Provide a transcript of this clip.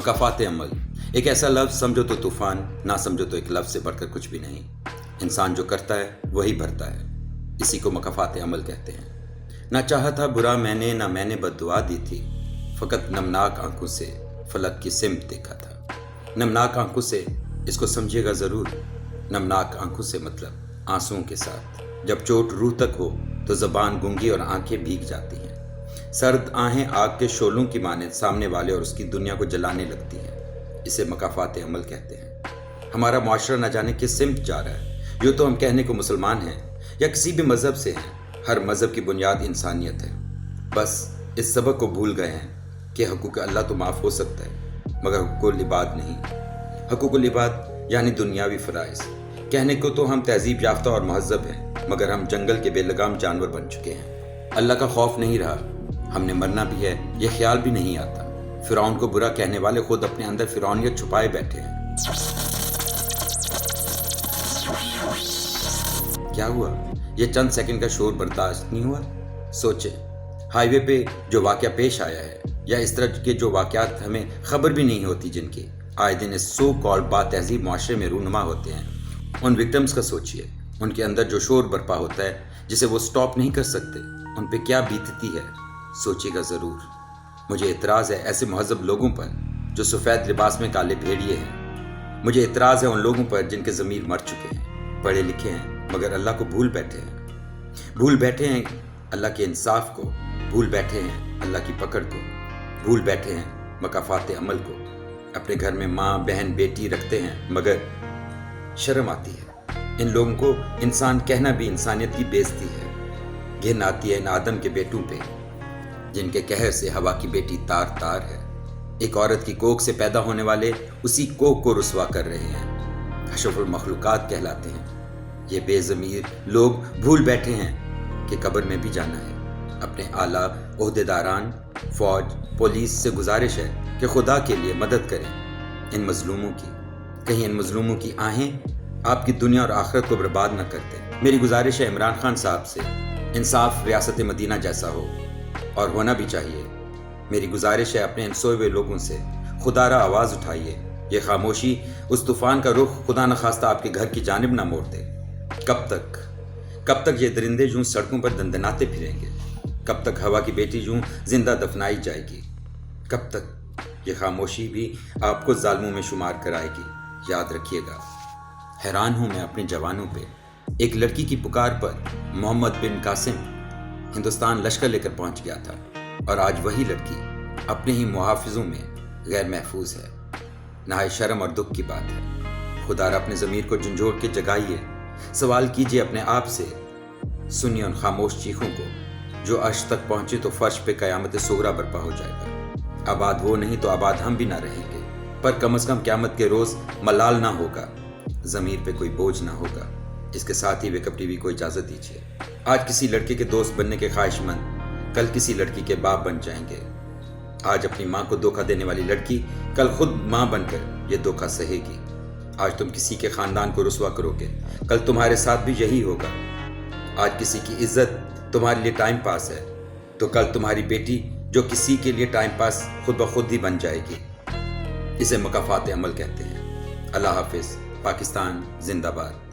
मकाफात अमल एक ऐसा लफ्ज़ समझो तो तूफ़ान, ना समझो तो एक लफ्ज़ से बढ़कर कुछ भी नहीं। इंसान जो करता है वही भरता है, इसी को मकाफात अमल कहते हैं। ना चाहा था बुरा मैंने, ना मैंने बद्दुआ दी थी, फ़कत नमनाक आंखों से फलक की सिमत देखा था। नमनाक आंखों से, इसको समझिएगा ज़रूर। नमनाक आंखों से मतलब आंसुओं के साथ। जब चोट रूह तक हो तो ज़बान गूंगी और आंखें भीग जाती हैं। सर्द आहें आग के शोलों की माने सामने वाले और उसकी दुनिया को जलाने लगती हैं। इसे मकाफात अमल कहते हैं। हमारा मुआशरा न जाने किस सिमत जा रहा है। यूँ तो हम कहने को मुसलमान हैं या किसी भी मज़हब से हैं। हर मज़हब की बुनियाद इंसानियत है। बस इस सबक को भूल गए हैं कि हकूक़ अल्लाह तो माफ़ हो सकता है, मगर हकूक़ुल इबाद नहीं। हकूक़ुल इबाद यानी दुनियावी फ़राइज़। कहने को तो हम तहज़ीब याफ्ता और महज़्ज़ब हैं, मगर हम जंगल के बेलगाम जानवर बन चुके हैं। अल्लाह का खौफ नहीं रहा। हमने मरना भी है, ये ख्याल भी नहीं आता। फ़िरौन को बुरा कहने वाले खुद अपने अंदर फ़िरौनियत छुपाए बैठे हैं। क्या हुआ? ये चंद सेकंड का शोर बर्दाश्त नहीं हुआ? सोचे, हाईवे पे जो वाक़या पेश आया है या इस तरह के जो वाक़यात हमें खबर भी नहीं होती, जिनकी आए दिन इस सो कॉल्ड बातहज़ीब माशरे में रूनुमा होते हैं, उन विक्टिम्स का सोचिए। उनके अंदर जो शोर बर्पा होता है जिसे वो स्टॉप नहीं कर सकते, उन पे क्या बीतती है, सोचिएगा ज़रूर। मुझे एतराज़ है ऐसे महज़ब लोगों पर जो सफ़ेद लिबास में काले भेड़िए हैं। मुझे एतराज़ है उन लोगों पर जिनके ज़मीर मर चुके हैं, पढ़े लिखे हैं, मगर अल्लाह को भूल बैठे हैं। भूल बैठे हैं अल्लाह के इंसाफ को, भूल बैठे हैं अल्लाह की पकड़ को, भूल बैठे हैं मकाफात अमल को। अपने घर में माँ बहन बेटी रखते हैं, मगर शर्म आती है। इन लोगों को इंसान कहना भी इंसानियत की बेइज्जती है। घिन आती है इन आदम के बेटों पे, जिनके कहर से हवा की बेटी तार तार है। एक औरत की कोख से पैदा होने वाले उसी कोख को रुसवा कर रहे हैं। अशरफुल मखलूकात कहलाते हैं। ये बेज़मीर लोग भूल बैठे हैं कि कब्र में भी जाना है। अपने आला ओहदेदारान, फौज, पुलिस से गुजारिश है कि खुदा के लिए मदद करें इन मजलूमों की। कहीं इन मजलूमों की आहें आपकी दुनिया और आखिरत को बर्बाद न करते। मेरी गुजारिश है इमरान खान साहब से, इंसाफ रियासत मदीना जैसा हो, और होना भी चाहिए। मेरी गुजारिश है अपने इन सोए हुए लोगों से, खुदारा आवाज़ उठाइए। ये खामोशी उस तूफ़ान का रुख खुदा न खास्ता आपके घर की जानिब ना मोड़ दे। कब तक ये दरिंदे यूं सड़कों पर दंदनाते फिरेंगे? कब तक हवा की बेटी यूं जिंदा दफनाई जाएगी? कब तक ये खामोशी भी आपको जालिमों में शुमार कराएगी? याद रखिएगा। हैरान हूँ मैं अपने जवानों पे। एक लड़की की पुकार पर मोहम्मद बिन कासिम हिंदुस्तान लश्कर लेकर पहुंच गया था, और आज वही लड़की अपने ही मुहाफिजों में गैर महफूज है। नहाय शर्म और दुख की बात है। खुदारा अपने ज़मीर को झंझोड़ के जगाइए। सवाल कीजिए अपने आप से। सुनिए उन खामोश चीखों को। जो अर्श तक पहुंचे तो फर्श पे क़यामत सुगरा बर्पा हो जाएगा। आबाद वो नहीं तो आबाद हम भी ना रहेंगे, पर कम से कम क़यामत के रोज़ मलाल ना होगा, ज़मीर पे कोई बोझ ना होगा। इसके साथ ही वेकअप टीवी को इजाज़त दीजिए। आज किसी लड़के के दोस्त बनने के ख्वाहिशमंद कल किसी लड़की के बाप बन जाएंगे। आज अपनी माँ को धोखा देने वाली लड़की कल खुद माँ बनकर ये धोखा सहेगी। आज तुम किसी के ख़ानदान को रुसवा करोगे, कल तुम्हारे साथ भी यही होगा। आज किसी की इज्जत तुम्हारे लिए टाइम पास है, तो कल तुम्हारी बेटी जो किसी के लिए टाइम पास खुद ब खुद ही बन जाएगी। इसे मकाफात अमल कहते हैं। अल्लाह हाफिज़। पाकिस्तान जिंदाबाद।